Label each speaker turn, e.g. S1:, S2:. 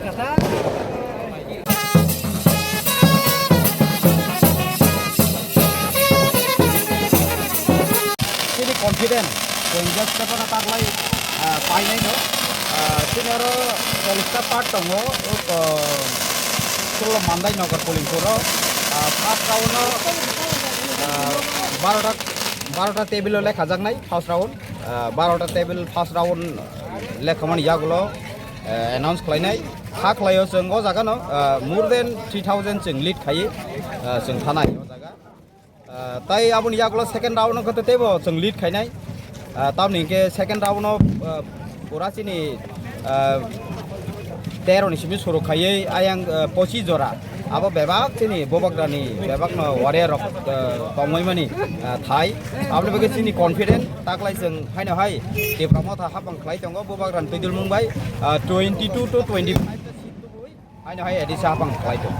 S1: Sini confident, just kapan taklay painay no. Sini aro polista part tongo, solo Mandai nogar polling koro. First round no, 12টা table লেখা যাক নাই first round 12টা table first round লেখামান ইয়াগুলো announce খালাयनाय खा खालायो जों ओ जागानो मोर देन 3000 जों लिड खायो जों थानाय ओ जागा ताई आबुन यागुलो सेकेंड राउंड खते तेबो जों लिड खायनाय तामनि के सेकेंड राउंड पुराचिनि 13 नि सिमि सुरु खायै आयां 25 जरा abo bebak sini bobak dani bebak no warrior rok tongmai mani thai abni bagi sini confident taklai jeng haino hai Tipra Motha habang khlai tongo bobak ran tuidul mungbai 22 to 25 haino hai edisa habang khlai tong